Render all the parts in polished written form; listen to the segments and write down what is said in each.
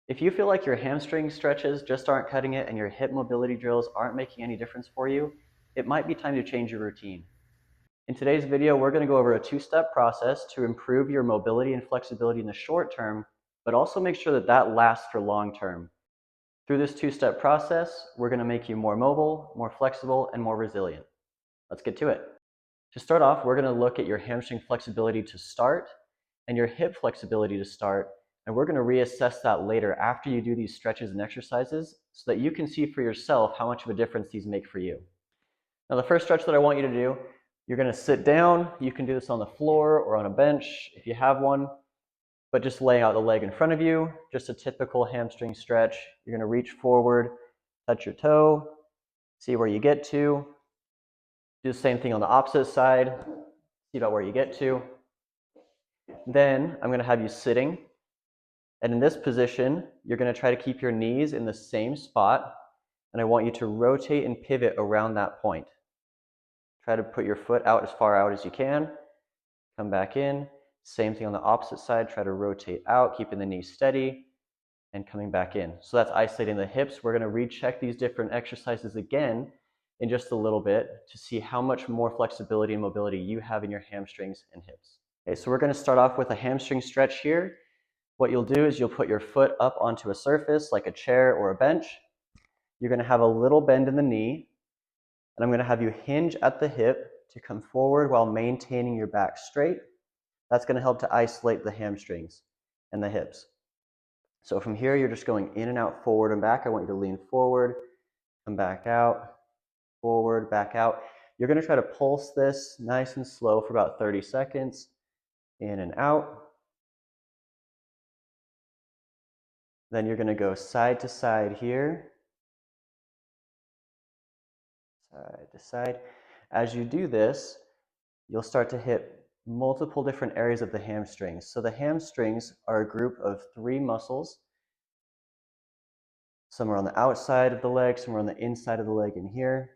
If you feel like your hamstring stretches just aren't cutting it and your hip mobility drills aren't making any difference for you, it might be time to change your routine. In today's video, we're going to go over a two-step process to improve your mobility and flexibility in the short term, but also make sure that that lasts for long term. Through this two-step process, we're going to make you more mobile, more flexible, and more resilient. Let's get to it. To start off, we're going to look at your hamstring flexibility to start and your hip flexibility to start, and we're going to reassess that later after you do these stretches and exercises so that you can see for yourself how much of a difference these make for you. Now, the first stretch that I want you to do, you're going to sit down. You can do this on the floor or on a bench if you have one, but just lay out the leg in front of you, just a typical hamstring stretch. You're going to reach forward, touch your toe, see where you get to. Do the same thing on the opposite side, see about where you get to. Then I'm going to have you sitting, and in this position, you're going to try to keep your knees in the same spot, and I want you to rotate and pivot around that point. Try to put your foot out as far out as you can, come back in. Same thing on the opposite side, try to rotate out, keeping the knees steady, and coming back in. So that's isolating the hips. We're going to recheck these different exercises again in just a little bit to see how much more flexibility and mobility you have in your hamstrings and hips. Okay, so we're going to start off with a hamstring stretch here. What you'll do is you'll put your foot up onto a surface like a chair or a bench. You're going to have a little bend in the knee, and I'm going to have you hinge at the hip to come forward while maintaining your back straight. That's going to help to isolate the hamstrings and the hips. So from here, you're just going in and out, forward and back. I want you to lean forward, come back out, forward, back out. You're going to try to pulse this nice and slow for about 30 seconds, in and out. Then you're going to go side to side here, side to side. As you do this, you'll start to hit multiple different areas of the hamstrings. So the hamstrings are a group of 3 muscles. Some are on the outside of the leg, some are on the inside of the leg in here.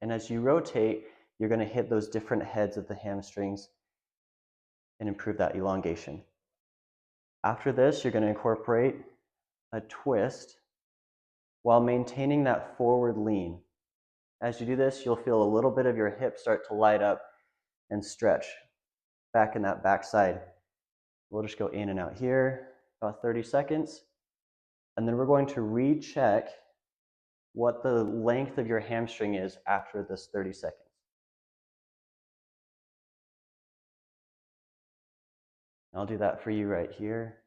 And as you rotate, you're going to hit those different heads of the hamstrings and improve that elongation. After this, you're going to incorporate a twist while maintaining that forward lean. As you do this, you'll feel a little bit of your hip start to light up and stretch back in that back side. We'll just go in and out here, about 30 seconds. And then we're going to recheck what the length of your hamstring is after this 30 seconds. I'll do that for you right here.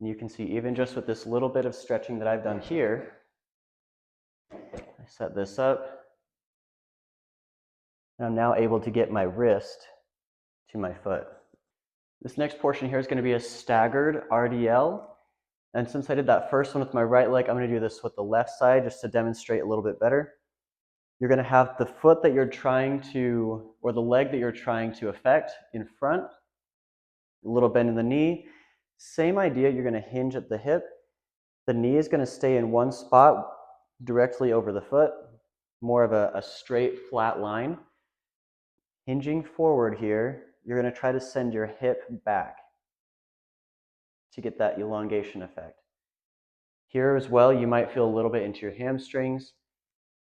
And you can see even just with this little bit of stretching that I've done here, I set this up, and I'm now able to get my wrist to my foot. This next portion here is going to be a staggered RDL. And since I did that first one with my right leg, I'm going to do this with the left side just to demonstrate a little bit better. You're going to have the foot that you're trying to, or the leg that you're trying to affect in front, a little bend in the knee. Same idea, you're going to hinge at the hip. The knee is going to stay in one spot directly over the foot, more of a straight, flat line. Hinging forward here, you're going to try to send your hip back to get that elongation effect. Here as well, you might feel a little bit into your hamstrings,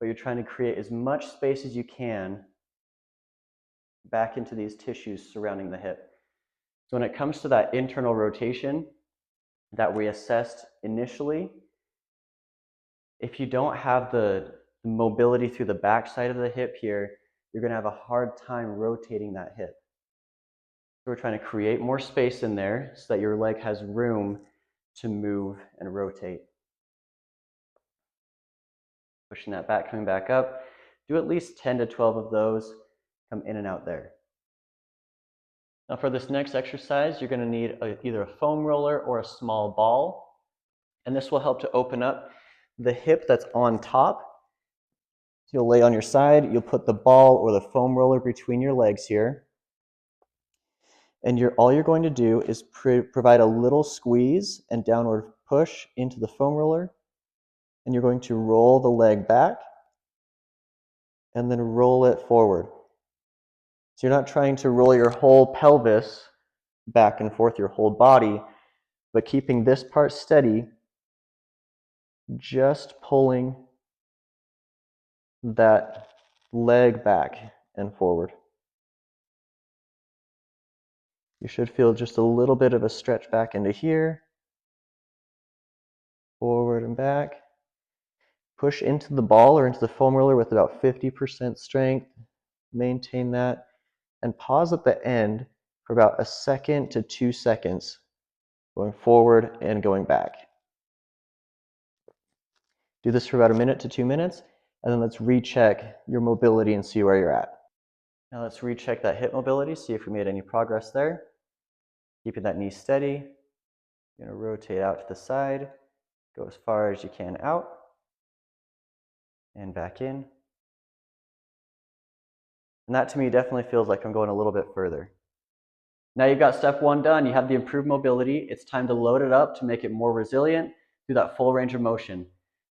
but you're trying to create as much space as you can back into these tissues surrounding the hip. So when it comes to that internal rotation that we assessed initially, if you don't have the mobility through the back side of the hip here, you're going to have a hard time rotating that hip. So we're trying to create more space in there so that your leg has room to move and rotate. Pushing that back, coming back up. Do at least 10 to 12 of those. Come in and out there. Now for this next exercise, you're going to need either a foam roller or a small ball. And this will help to open up the hip that's on top. So you'll lay on your side, you'll put the ball or the foam roller between your legs here. And all you're going to do is provide a little squeeze and downward push into the foam roller. And you're going to roll the leg back and then roll it forward. So you're not trying to roll your whole pelvis back and forth, your whole body. but keeping this part steady, just pulling that leg back and forward. You should feel just a little bit of a stretch back into here, forward and back. Push into the ball or into the foam roller with about 50% strength. Maintain that. And pause at the end for about 1 to 2 seconds, going forward and going back. Do this for about 1 to 2 minutes, and then let's recheck your mobility and see where you're at. Now let's recheck that hip mobility, see if we made any progress there. Keeping that knee steady. You're going to rotate out to the side, go as far as you can out, and back in. And that to me definitely feels like I'm going a little bit further. Now you've got step 1 done, you have the improved mobility. It's time to load it up to make it more resilient through that full range of motion.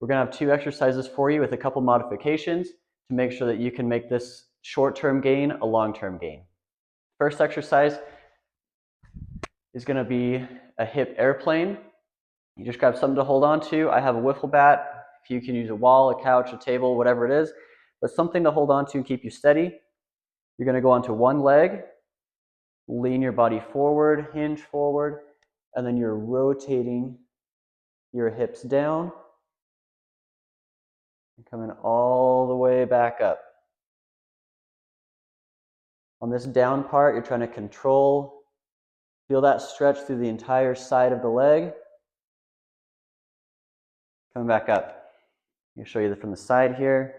We're going to have 2 exercises for you with a couple modifications to make sure that you can make this short-term gain a long-term gain. First exercise is going to be a hip airplane. You just grab something to hold on to. I have a wiffle bat. If you can use a wall, a couch, a table, whatever it is, but something to hold on to and keep you steady. You're going to go onto one leg, lean your body forward, hinge forward, and then you're rotating your hips down and coming all the way back up. On this down part, you're trying to control, feel that stretch through the entire side of the leg. Coming back up. I'll show you from the side here.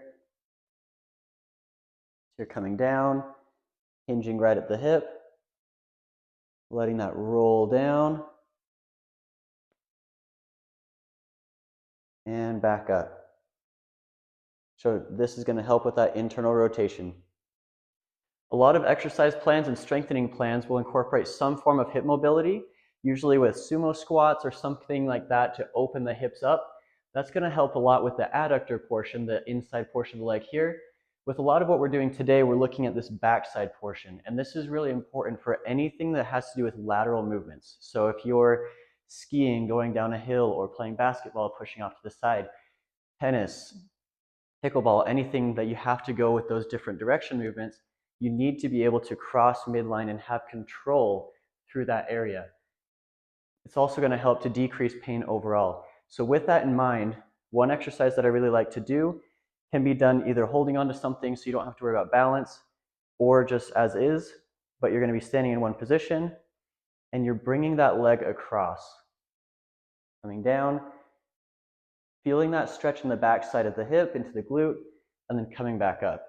So you're coming down, hinging right at the hip, letting that roll down, and back up. So this is going to help with that internal rotation. A lot of exercise plans and strengthening plans will incorporate some form of hip mobility, usually with sumo squats or something like that to open the hips up. That's going to help a lot with the adductor portion, the inside portion of the leg here. With a lot of what we're doing today, we're looking at this backside portion, and this is really important for anything that has to do with lateral movements. So if you're skiing, going down a hill, or playing basketball, pushing off to the side, tennis, pickleball, anything that you have to go with those different direction movements, you need to be able to cross midline and have control through that area. It's also going to help to decrease pain overall. So with that in mind, one exercise that I really like to do can be done either holding onto something so you don't have to worry about balance, or just as is, but you're going to be standing in one position and you're bringing that leg across. Coming down, feeling that stretch in the back side of the hip into the glute, and then coming back up.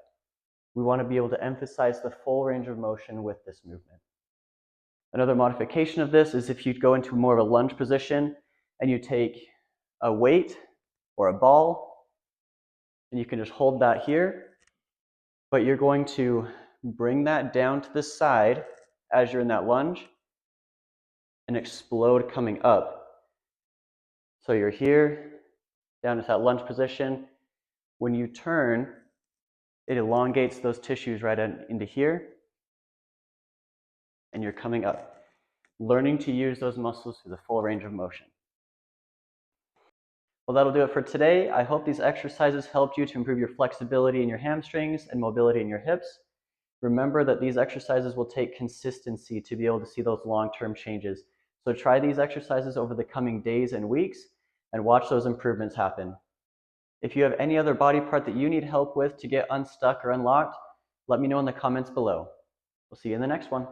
We want to be able to emphasize the full range of motion with this movement. Another modification of this is if you go into more of a lunge position and you take a weight or a ball, and you can just hold that here, but you're going to bring that down to the side as you're in that lunge and explode coming up. So you're here, down to that lunge position. When you turn, it elongates those tissues right into here, and you're coming up. Learning to use those muscles through the full range of motion. Well, that'll do it for today. I hope these exercises helped you to improve your flexibility in your hamstrings and mobility in your hips. Remember that these exercises will take consistency to be able to see those long-term changes. So try these exercises over the coming days and weeks and watch those improvements happen. If you have any other body part that you need help with to get unstuck or unlocked, let me know in the comments below. We'll see you in the next one.